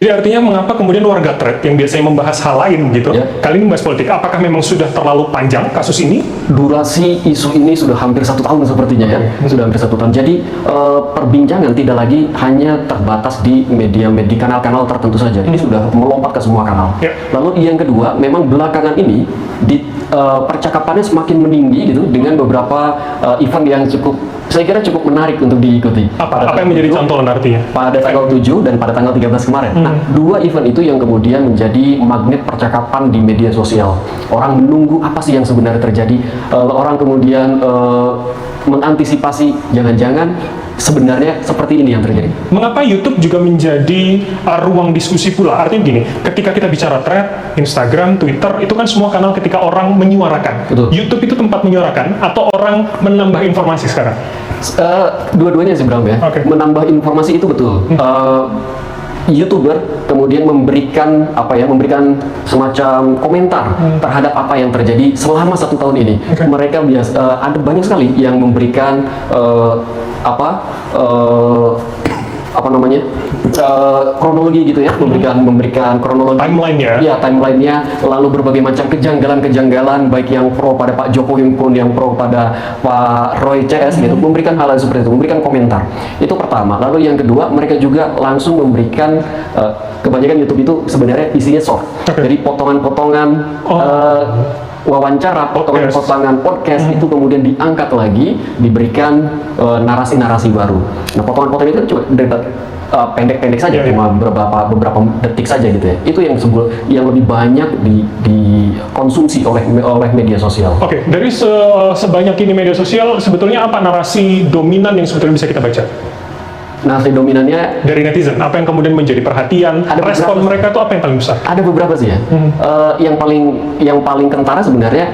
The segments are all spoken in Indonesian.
Jadi artinya mengapa kemudian warga thread yang biasanya membahas hal lain gitu, Ya. kali ini membahas politik, apakah memang sudah terlalu panjang kasus ini? Durasi isu ini sudah hampir 1 tahun sepertinya ya, sudah hampir 1 tahun. Jadi perbincangan tidak lagi hanya terbatas di media-media kanal-kanal tertentu saja. Ini sudah melompat ke semua kanal. Ya. Lalu yang kedua, memang belakangan ini di percakapannya semakin meninggi gitu dengan beberapa event yang saya kira cukup menarik untuk diikuti. Apa yang menjadi contoh artinya? Pada tanggal 7 dan pada tanggal 13 kemarin. Nah, 2 event itu yang kemudian menjadi magnet percakapan di media sosial. Orang menunggu apa sih yang sebenarnya terjadi. Orang kemudian mengantisipasi jangan-jangan sebenarnya seperti ini yang terjadi. Mengapa YouTube juga menjadi ruang diskusi pula? Artinya gini, ketika kita bicara thread, Instagram, Twitter, itu kan semua kanal ketika orang menyuarakan. Betul. YouTube itu tempat menyuarakan atau orang menambah informasi sekarang? Dua-duanya sih Bram ya. Oke. Menambah informasi itu betul. YouTuber kemudian memberikan semacam komentar terhadap apa yang terjadi selama 1 tahun ini. Oke. Mereka ada banyak sekali yang memberikan kronologi gitu ya, memberikan kronologi Timeline-nya. ya, timeline-nya, lalu berbagai macam kejanggalan baik yang pro pada Pak Jokowi maupun yang pro pada Pak Roy CS gitu, memberikan hal yang seperti itu, memberikan komentar. Itu pertama. Lalu yang kedua, mereka juga langsung memberikan kebanyakan YouTube itu sebenarnya isinya short. Oke. Jadi potongan-potongan wawancara, potongan-potongan podcast itu kemudian diangkat lagi, diberikan narasi-narasi baru. Nah, potongan-potongan itu cuma pendek-pendek saja, Ya, ya. cuma beberapa detik saja gitu ya. Itu yang lebih banyak dikonsumsi oleh media sosial. Oke, dari sebanyak ini media sosial, sebetulnya apa narasi dominan yang sebetulnya bisa kita baca? Narasi dominannya Dari netizen, apa yang kemudian menjadi perhatian, Ada respon beberapa. mereka itu apa yang paling besar? ada beberapa sih ya. Yang paling kentara sebenarnya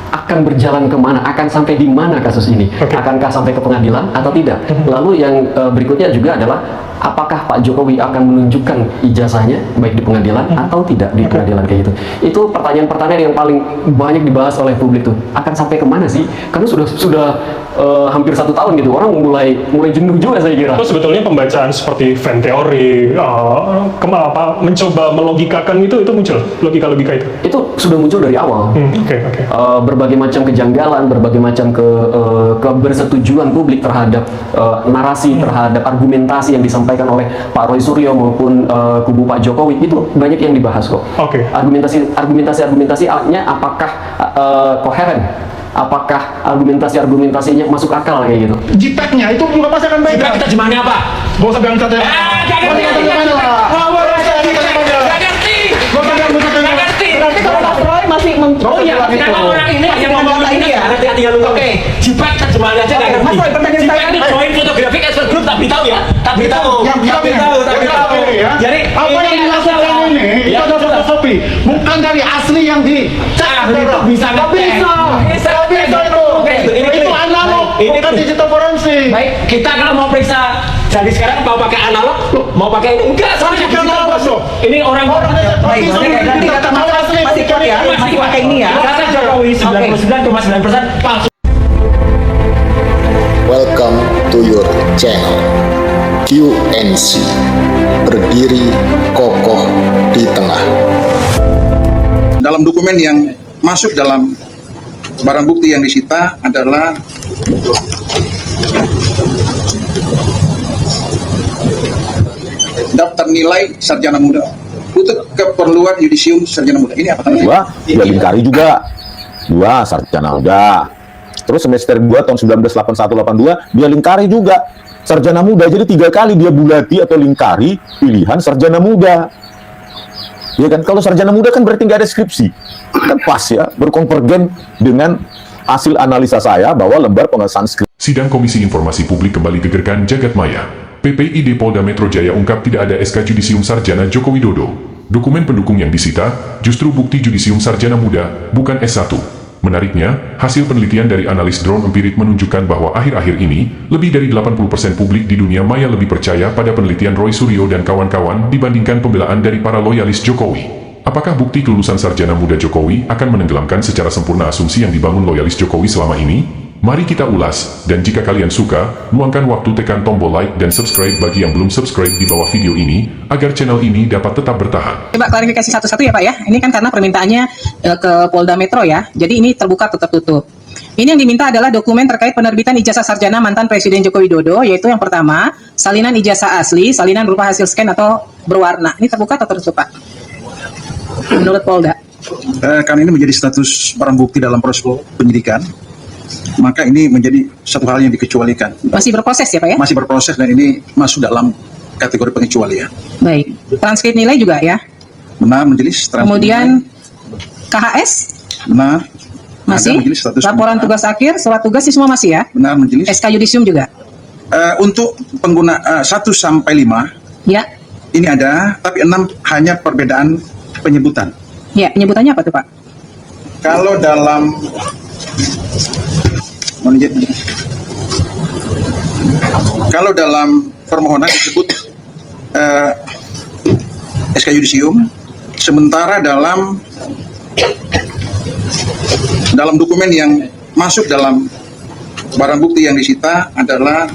akan berjalan kemana, akan sampai di mana kasus ini, Oke. akankah sampai ke pengadilan atau tidak. Lalu yang berikutnya juga adalah apakah Pak Jokowi akan menunjukkan ijazahnya baik di pengadilan atau tidak di pengadilan kayak gitu. Itu pertanyaan-pertanyaan yang paling banyak dibahas oleh publik tuh. Akan sampai kemana sih? Karena sudah hampir 1 tahun gitu. Orang mulai jenuh juga saya kira. Itu sebetulnya pembacaan seperti fan teori, mencoba melogikakan itu muncul, logika-logika itu. Itu sudah muncul dari awal. Oke. Berbagai macam kejanggalan, berbagai macam kebersetujuan publik terhadap narasi, terhadap argumentasi yang disampaikan oleh Pak Roy Suryo maupun kubu Pak Jokowi, itu banyak yang dibahas kok. Oke. Argumentasinya apakah koheren? Apakah argumentasinya masuk akal kayak gitu? Jipeknya itu nggak pasti akan baik. Kita terjemahannya apa? Gak usah bilang satu ya. Gak ngerti. Berarti kalau Mas Roy masih Oh iya, kenapa orang ini yang ngomong ini ya? Hati-hati ya lu. Oke, jipak terjemahannya aja nggak Oke, ngerti. Mas Roy, pertanyaan Jipak saya- ini join photographic expert group, tak beritahu ya? Tak beritahu. Yang bilang Tak beritahu. ya. Jadi Apa yang dilakukan ini itu Ya, ada fotokopi, bukan dari asli yang Ah, itu bisa Nggak ngecek. bisa. Nggak bisa itu. Oke, ini Itu analog, Ini bukan digital forensik. Baik, kita kalau mau periksa, jadi sekarang mau pakai analog, mau pakai ini enggak, soalnya Bukan digital, analog, Bos. loh. Ini orang Baik, berarti kata Mas Roy masih kuat ya, masih pakai ini ya. Kata Jokowi 99,9% palsu. Welcome to your channel QNC, berdiri kokoh di tengah. Dalam dokumen yang masuk dalam barang bukti yang disita adalah daftar nilai sarjana muda untuk keperluan yudisium sarjana muda. Ini apa namanya? Dua lingkari juga, 2 sarjana muda. Terus semester 2 tahun 1981-82 dia lingkari juga sarjana muda. Jadi 3 kali dia bulati atau lingkari pilihan sarjana muda. Ya kan, kalau sarjana muda kan berarti nggak ada skripsi, kan pas ya, berkonvergen dengan hasil analisa saya bahwa lembar pengesahan skripsi. Sidang Komisi Informasi Publik kembali gegerkan jagat maya. PPID Polda Metro Jaya ungkap tidak ada SK Judisium Sarjana Joko Widodo. Dokumen pendukung yang disita justru bukti Judisium Sarjana Muda, bukan S1. Menariknya, hasil penelitian dari analis drone empirik menunjukkan bahwa akhir-akhir ini, lebih dari 80% publik di dunia maya lebih percaya pada penelitian Roy Suryo dan kawan-kawan dibandingkan pembelaan dari para loyalis Jokowi. Apakah bukti kelulusan sarjana muda Jokowi akan menenggelamkan secara sempurna asumsi yang dibangun loyalis Jokowi selama ini? Mari kita ulas, dan jika kalian suka, luangkan waktu tekan tombol like dan subscribe bagi yang belum subscribe di bawah video ini, agar channel ini dapat tetap bertahan. Coba klarifikasi satu-satu ya Pak ya. Ini kan karena permintaannya ke Polda Metro ya. Jadi ini terbuka atau tertutup. Ini yang diminta adalah dokumen terkait penerbitan ijazah sarjana mantan Presiden Joko Widodo, yaitu yang pertama, salinan ijazah asli, salinan berupa hasil scan atau berwarna. Ini terbuka atau tertutup Pak? Menurut Polda. Karena ini menjadi status barang bukti dalam proses penyidikan, maka ini menjadi satu hal yang dikecualikan. Masih berproses ya Pak ya? Masih berproses dan ini masuk dalam kategori pengecualian. Baik. Transkrip nilai juga ya? Benar, majelis. Kemudian KHS? Benar. Masih? Ada majelis status Laporan tugas akhir, surat tugas sih semua masih ya? Benar, majelis. SK Yudisium juga? Untuk pengguna 1 sampai 5 Ya. ini ada, tapi 6 hanya perbedaan penyebutan. Ya, penyebutannya apa tuh Pak? Kalau dalam permohonan disebut SK Yudisium, sementara dalam dokumen yang masuk dalam barang bukti yang disita adalah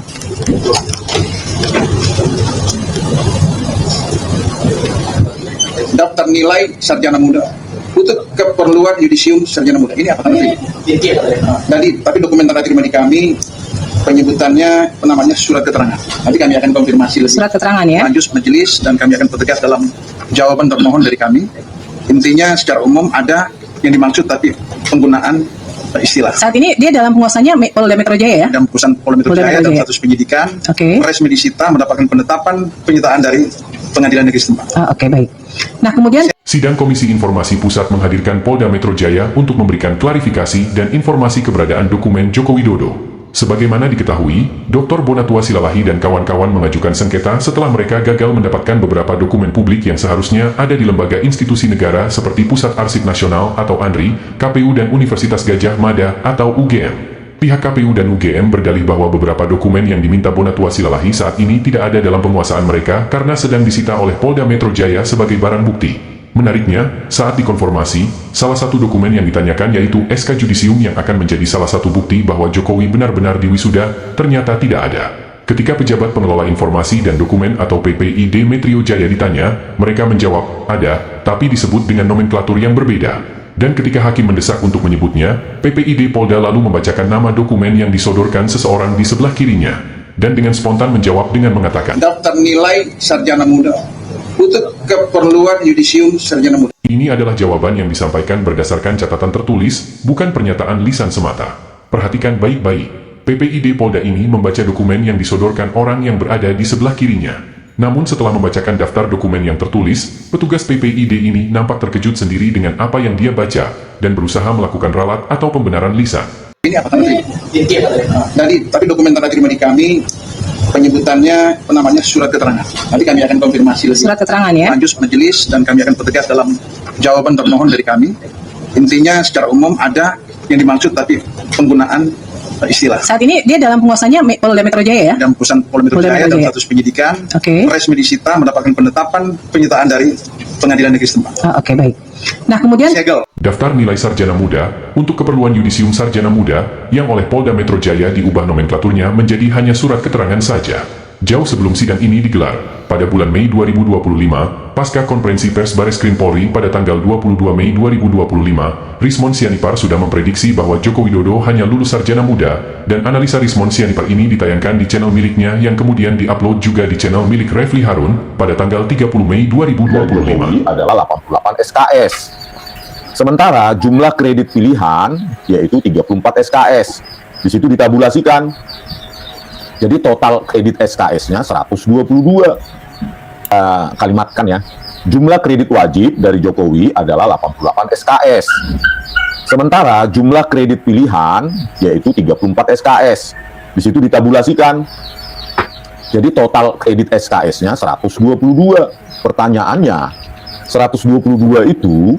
daftar nilai sarjana muda untuk keperluan yudisium sarjana muda. Ini apa namanya? Tapi dokumen tanda terima di kami penyebutannya namanya surat keterangan. Nanti kami akan konfirmasi lebih Surat keterangan ya? lanjut majelis dan kami akan pertegas dalam jawaban termohon dari kami. Intinya secara umum ada yang dimaksud tapi penggunaan istilah. Saat ini dia dalam penguasanya Polda Metro Jaya ya? Dan putusan Polda Metro Jaya dalam status penyidikan, Oke. resmi disita mendapatkan penetapan penyitaan dari Pengadilan Negeri setempat. Oke, baik. Nah, kemudian Sidang Komisi Informasi Pusat menghadirkan Polda Metro Jaya untuk memberikan klarifikasi dan informasi keberadaan dokumen Joko Widodo. Sebagaimana diketahui, Dr. Bonatua Silalahi dan kawan-kawan mengajukan sengketa setelah mereka gagal mendapatkan beberapa dokumen publik yang seharusnya ada di lembaga institusi negara seperti Pusat Arsip Nasional atau ANRI, KPU dan Universitas Gadjah Mada atau UGM. Pihak KPU dan UGM berdalih bahwa beberapa dokumen yang diminta Bonatua Silalahi saat ini tidak ada dalam penguasaan mereka karena sedang disita oleh Polda Metro Jaya sebagai barang bukti. Menariknya, saat dikonfirmasi, salah satu dokumen yang ditanyakan yaitu SK Yudisium yang akan menjadi salah satu bukti bahwa Jokowi benar-benar diwisuda, ternyata tidak ada. Ketika pejabat pengelola informasi dan dokumen atau PPID Metro Jaya ditanya, mereka menjawab, ada, tapi disebut dengan nomenklatur yang berbeda. Dan ketika hakim mendesak untuk menyebutnya, PPID Polda lalu membacakan nama dokumen yang disodorkan seseorang di sebelah kirinya. Dan dengan spontan menjawab dengan mengatakan, Daftar nilai sarjana muda untuk keperluan yudisium sarjana muda. ini adalah jawaban yang disampaikan berdasarkan catatan tertulis, bukan pernyataan lisan semata. Perhatikan baik-baik, PPID Polda ini membaca dokumen yang disodorkan orang yang berada di sebelah kirinya. Namun setelah membacakan daftar dokumen yang tertulis, petugas PPID ini nampak terkejut sendiri dengan apa yang dia baca, dan berusaha melakukan ralat atau pembenaran lisan. Ini apa namanya? Tapi dokumen tanda terima di kami penyebutannya namanya surat keterangan. Nanti kami akan konfirmasi lebih surat keterangan ya? lanjut majelis dan kami akan pertegas dalam jawaban termohon dari kami. Intinya secara umum ada yang dimaksud tapi penggunaan istilah. Saat ini dia dalam penguasanya Polda Metro Jaya ya? Dan putusan Polda Metro Jaya dalam status penyidikan, Oke. resmi disita mendapatkan penetapan penyitaan dari Pengadilan Negeri setempat. Oke, baik. Nah, kemudian Segel. Daftar nilai sarjana muda untuk keperluan yudisium sarjana muda yang oleh Polda Metro Jaya diubah nomenklaturnya menjadi hanya surat keterangan saja. Jauh sebelum sidang ini digelar, pada bulan Mei 2025, pasca konferensi pers Bareskrim Polri pada tanggal 22 Mei 2025, Rismon Sianipar sudah memprediksi bahwa Joko Widodo hanya lulus sarjana muda, dan analisa Rismon Sianipar ini ditayangkan di channel miliknya yang kemudian diupload juga di channel milik Refli Harun pada tanggal 30 Mei 2025. Adalah 88 SKS. Sementara jumlah kredit pilihan yaitu 34 SKS. Di situ ditabulasikan. Jadi total kredit SKS-nya 122. Kalimatkan ya. Jumlah kredit wajib dari Jokowi adalah 88 SKS. Sementara jumlah kredit pilihan yaitu 34 SKS. Di situ ditabulasikan. Jadi total kredit SKS-nya 122. Pertanyaannya, 122 itu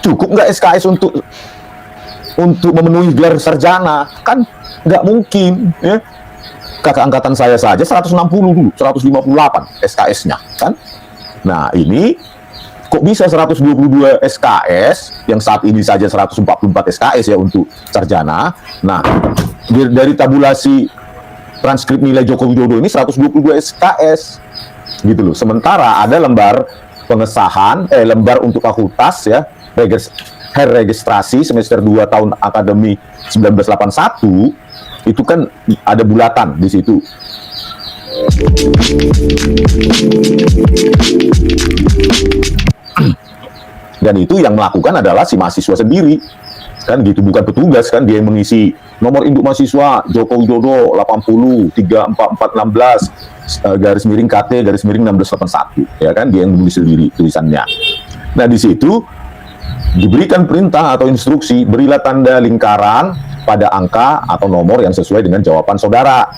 cukup nggak SKS untuk memenuhi gelar sarjana? Kan nggak mungkin ya. Kakak angkatan saya saja 160 dulu, 158 SKS-nya kan. Nah, ini Kok bisa 122 SKS yang saat ini saja 144 SKS ya untuk sarjana. Nah, dari tabulasi transkrip nilai Joko Widodo ini 122 SKS gitu loh. Sementara ada lembar pengesahan lembar untuk fakultas ya, registrasi semester 2 tahun akademi 1981 itu kan ada bulatan di situ. Dan itu yang melakukan adalah si mahasiswa sendiri kan gitu, bukan petugas kan, dia yang mengisi nomor induk mahasiswa Joko Widodo 80 34416 garis miring KT garis miring 1681 ya kan, dia yang menulis sendiri tulisannya. Nah di situ diberikan perintah atau instruksi, berilah tanda lingkaran pada angka atau nomor yang sesuai dengan jawaban saudara.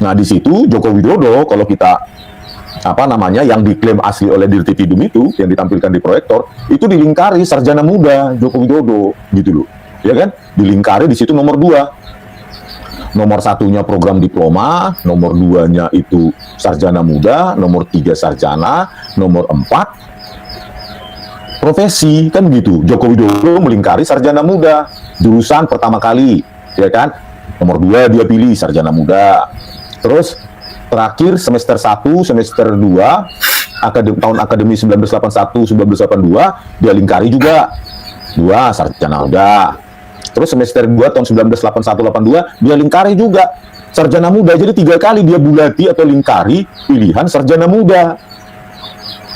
Nah di situ Joko Widodo, kalau kita yang diklaim asli oleh Dirtipidum itu yang ditampilkan di proyektor itu dilingkari sarjana muda Joko Widodo gitu loh, ya kan, dilingkari di situ nomor 2, nomor 1-nya program diploma, nomor 2-nya itu sarjana muda, nomor 3 sarjana, nomor 4 profesi kan gitu. Joko Widodo melingkari sarjana muda jurusan pertama kali, ya kan, nomor 2 dia pilih sarjana muda. Terus terakhir semester 1, semester 2 tahun akademi 1981-1982 dia lingkari juga 2 sarjana muda. Terus semester 2 tahun 1981-82 dia lingkari juga sarjana muda. Jadi 3 kali dia bulati atau lingkari pilihan sarjana muda.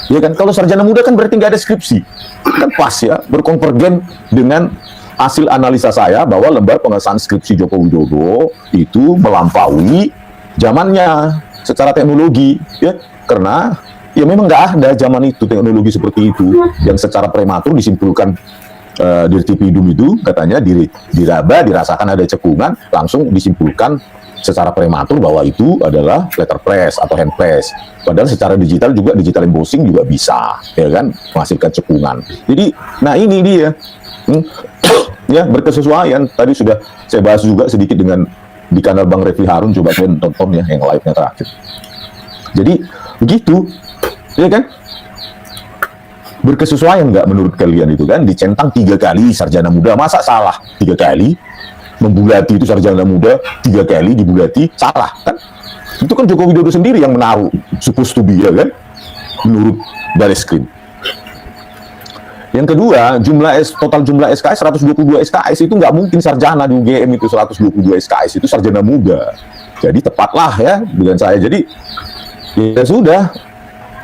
Ya kan, kalau sarjana muda kan berarti nggak ada skripsi. Kan pas ya, berkonvergen dengan hasil analisa saya bahwa lembar pengesahan skripsi Joko Widodo itu melampaui zamannya secara teknologi ya, karena ya memang nggak ada zaman itu teknologi seperti itu yang secara prematur disimpulkan Dirtipidum itu katanya diraba, dirasakan ada cekungan, langsung disimpulkan secara prematur bahwa itu adalah letterpress atau handpress. Padahal secara digital juga, digital embossing juga bisa, ya kan, menghasilkan cekungan. Jadi, nah ini dia, ya berkesesuaian. Tadi sudah saya bahas juga sedikit dengan di kanal Bang Refli Harun, coba kalian tonton ya yang live-nya terakhir. Jadi begitu, ya kan? Berkesesuaian nggak menurut kalian itu kan? Dicentang 3 kali sarjana muda, masa salah 3 kali? Membulati itu sarjana muda 3 kali dibulati, salah kan? Itu kan Joko Widodo sendiri yang menaruh supposed to be, ya kan? Menurut Bareskrim. Yang kedua, total jumlah SKS 122 SKS itu nggak mungkin sarjana di UGM itu 122 SKS itu sarjana muda. Jadi tepatlah ya dengan saya. Jadi ya sudah,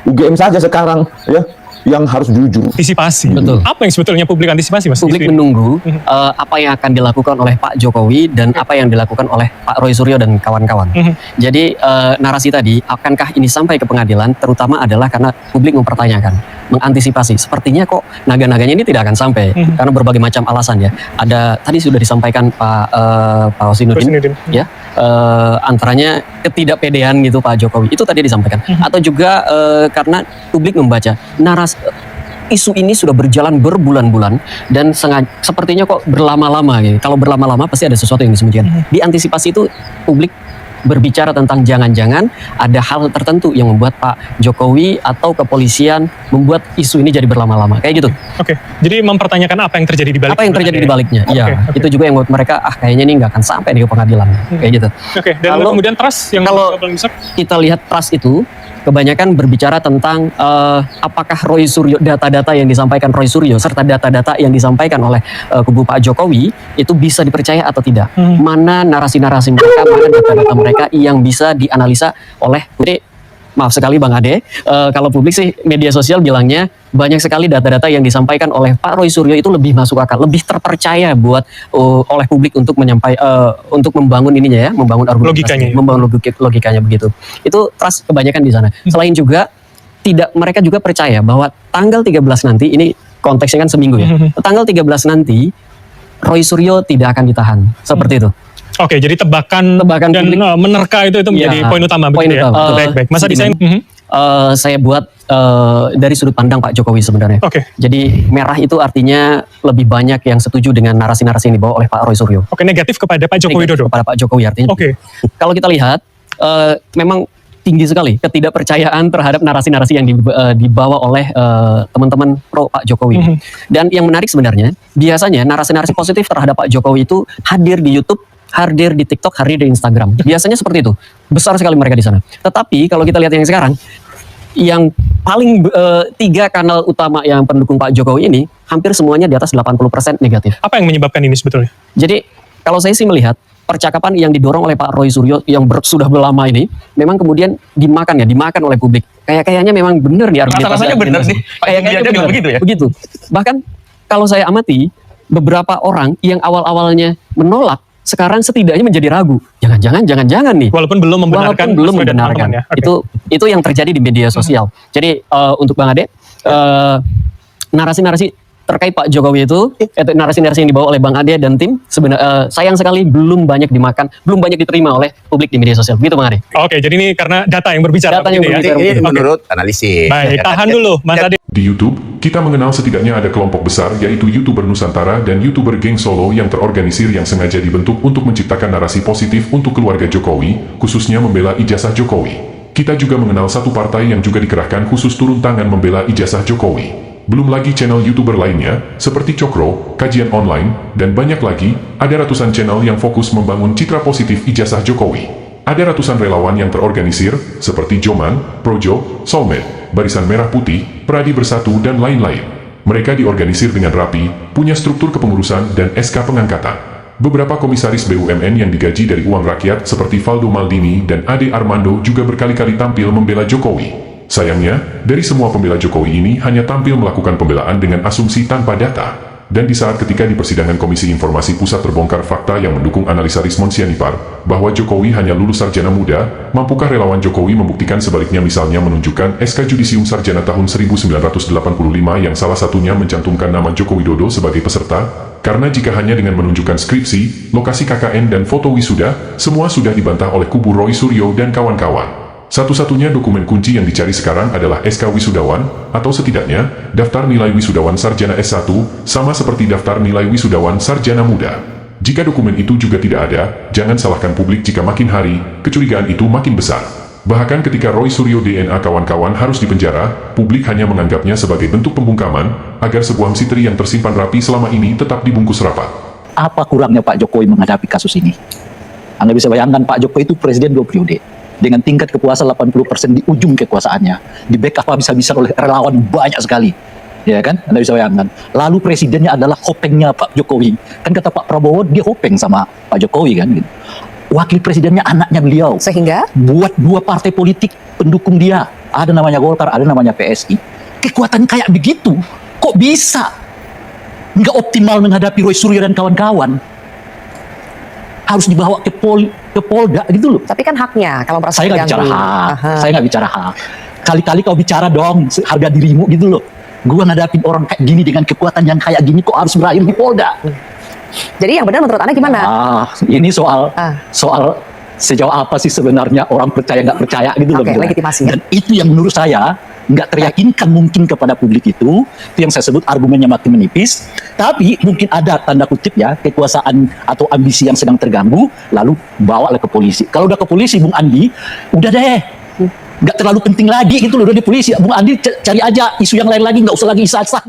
UGM saja sekarang ya yang harus jujur. Antisipasi. Betul. Apa yang sebetulnya publik antisipasi, Mas? Publik menunggu apa yang akan dilakukan oleh Pak Jokowi dan apa yang dilakukan oleh Pak Roy Suryo dan kawan-kawan. Jadi narasi tadi, akankah ini sampai ke pengadilan, terutama adalah karena publik mempertanyakan, mengantisipasi. Sepertinya kok naga-naganya ini tidak akan sampai karena berbagai macam alasan ya. Ada tadi sudah disampaikan Pak Husnudin, ya, antaranya ketidakpedean gitu Pak Jokowi. Itu tadi disampaikan. Atau juga karena publik membaca narasi isu ini sudah berjalan berbulan-bulan dan sepertinya kok berlama-lama gitu. Kalau berlama-lama pasti ada sesuatu yang disembunyikan. Diantisipasi itu publik berbicara tentang jangan-jangan ada hal tertentu yang membuat Pak Jokowi atau kepolisian membuat isu ini jadi berlama-lama kayak gitu. Oke. Jadi mempertanyakan apa yang terjadi di balik. Apa yang terjadi di baliknya? Iya. Oke. Itu juga yang membuat mereka kayaknya ini nggak akan sampai di pengadilan kayak gitu. Oke. Dan Lalu, kemudian trust yang kalau paling besar. kita lihat trust itu kebanyakan berbicara tentang apakah Roy Suryo, data-data yang disampaikan Roy Suryo serta data-data yang disampaikan oleh kubu Pak Jokowi itu bisa dipercaya atau tidak. Mana narasi-narasi mereka, mana data-data mereka yang bisa dianalisa oleh publik. Maaf sekali Bang Ade, kalau publik sih media sosial bilangnya banyak sekali data-data yang disampaikan oleh Pak Roy Suryo itu lebih masuk akal, lebih terpercaya buat oleh publik untuk untuk membangun ininya ya, membangun argumentasi, membangun logikanya begitu. Itu trust kebanyakan di sana. Selain juga mereka juga percaya bahwa tanggal 13 nanti, ini konteksnya kan seminggu ya. Tanggal 13 nanti Roy Suryo tidak akan ditahan. Seperti itu. Oke, jadi tebakan dan publik, menerka itu menjadi poin utama. Poin utama. Baik. Masa desain? Saya buat dari sudut pandang Pak Jokowi sebenarnya. Oke. Jadi merah itu artinya lebih banyak yang setuju dengan narasi-narasi yang dibawa oleh Pak Roy Suryo. Oke, negatif kepada Pak Jokowi Dodo. Kepada Pak Jokowi artinya. Oke. Kalau kita lihat, memang tinggi sekali ketidakpercayaan terhadap narasi-narasi yang dibawa oleh teman-teman pro Pak Jokowi. Dan yang menarik sebenarnya, biasanya narasi-narasi positif terhadap Pak Jokowi itu hadir di YouTube, hadir di TikTok, hadir di Instagram. Biasanya seperti itu. Besar sekali mereka di sana. Tetapi kalau kita lihat yang sekarang, yang paling 3 kanal utama yang pendukung Pak Jokowi ini, hampir semuanya di atas 80% negatif. Apa yang menyebabkan ini sebetulnya? Jadi kalau saya sih melihat percakapan yang didorong oleh Pak Roy Suryo yang sudah lama ini memang kemudian dimakan oleh publik. Kayaknya memang benar nih Rasa-rasanya benar nih. Kayaknya Dia bilang begitu ya? Begitu. Bahkan kalau saya amati beberapa orang yang awal-awalnya menolak sekarang setidaknya menjadi ragu. Jangan-jangan nih. Walaupun belum membenarkan. Ya? Okay. Itu yang terjadi di media sosial. Jadi untuk Bang Ade, narasi-narasi terkait Pak Jokowi itu, narasi-narasi yang dibawa oleh Bang Ade dan tim, sebenarnya sayang sekali belum banyak dimakan, belum banyak diterima oleh publik di media sosial. Begitu Bang Ade. Oke, jadi ini karena data yang berbicara. Data yang berbicara. Ya? Ini menurut analisis. Baik, tahan dulu Mas Ade. Di YouTube, kita mengenal setidaknya ada kelompok besar yaitu YouTuber Nusantara dan YouTuber Geng Solo yang terorganisir yang sengaja dibentuk untuk menciptakan narasi positif untuk keluarga Jokowi, khususnya membela ijazah Jokowi. Kita juga mengenal satu partai yang juga dikerahkan khusus turun tangan membela ijazah Jokowi. Belum lagi channel YouTuber lainnya, seperti Cokro, Kajian Online, dan banyak lagi, ada ratusan channel yang fokus membangun citra positif ijazah Jokowi. Ada ratusan relawan yang terorganisir, seperti Joman, Projo, Solmed, Barisan Merah Putih, Pradi Bersatu, dan lain-lain. Mereka diorganisir dengan rapi, punya struktur kepengurusan dan SK pengangkatan. Beberapa komisaris BUMN yang digaji dari uang rakyat seperti Valdo Maldini dan Ade Armando juga berkali-kali tampil membela Jokowi. Sayangnya, dari semua pembela Jokowi ini hanya tampil melakukan pembelaan dengan asumsi tanpa data. Dan di saat ketika di persidangan Komisi Informasi Pusat terbongkar fakta yang mendukung analisa Rismon Sianipar, bahwa Jokowi hanya lulus sarjana muda, mampukah relawan Jokowi membuktikan sebaliknya, misalnya menunjukkan SK Judisium Sarjana tahun 1985 yang salah satunya mencantumkan nama Joko Widodo sebagai peserta? Karena jika hanya dengan menunjukkan skripsi, lokasi KKN dan foto wisuda, semua sudah dibantah oleh kubu Roy Suryo dan kawan-kawan. Satu-satunya dokumen kunci yang dicari sekarang adalah SK Wisudawan, atau setidaknya, daftar nilai wisudawan Sarjana S1, sama seperti daftar nilai wisudawan Sarjana Muda. Jika dokumen itu juga tidak ada, jangan salahkan publik jika makin hari, kecurigaan itu makin besar. Bahkan ketika Roy Suryo DNA kawan-kawan harus dipenjara, publik hanya menganggapnya sebagai bentuk pembungkaman, agar sebuah misteri yang tersimpan rapi selama ini tetap dibungkus rapat. Apa kurangnya Pak Jokowi menghadapi kasus ini? Anda bisa bayangkan Pak Jokowi itu presiden 2 periode. Dengan tingkat kepuasan 80% di ujung kekuasaannya, di backup habis-habisan oleh relawan banyak sekali, ya kan? Anda bisa bayangkan. Lalu presidennya adalah hopengnya Pak Jokowi. Kan kata Pak Prabowo, dia hopeng sama Pak Jokowi kan? Gitu. Wakil presidennya anaknya beliau. Sehingga buat 2 partai politik pendukung dia, ada namanya Golkar, ada namanya PSI. Kekuatan kayak begitu, kok bisa nggak optimal menghadapi Roy Suryo dan kawan-kawan? Harus dibawa ke Polda gitu loh. tapi kan haknya kalau merasa Saya nggak bicara terganggu. hak, Aha. saya nggak bicara hak. Kali-kali kau bicara dong harga dirimu gitu loh. Gua ngadapin orang kayak gini dengan kekuatan yang kayak gini kok harus berakhir di Polda. Jadi yang benar menurut Anda gimana? Ini soal sejauh apa sih sebenarnya orang percaya nggak percaya gitu loh. Oke, legitimasi. Dan itu yang menurut saya nggak teryakinkan mungkin kepada publik itu yang saya sebut argumennya makin menipis. Tapi mungkin ada tanda kutip ya kekuasaan atau ambisi yang sedang terganggu, lalu bawalah ke polisi. Kalau udah ke polisi, Bung Andi, udah deh, nggak terlalu penting lagi gitu loh, udah di polisi. Bung Andi cari aja isu yang lain lagi, nggak usah lagi sah-sah.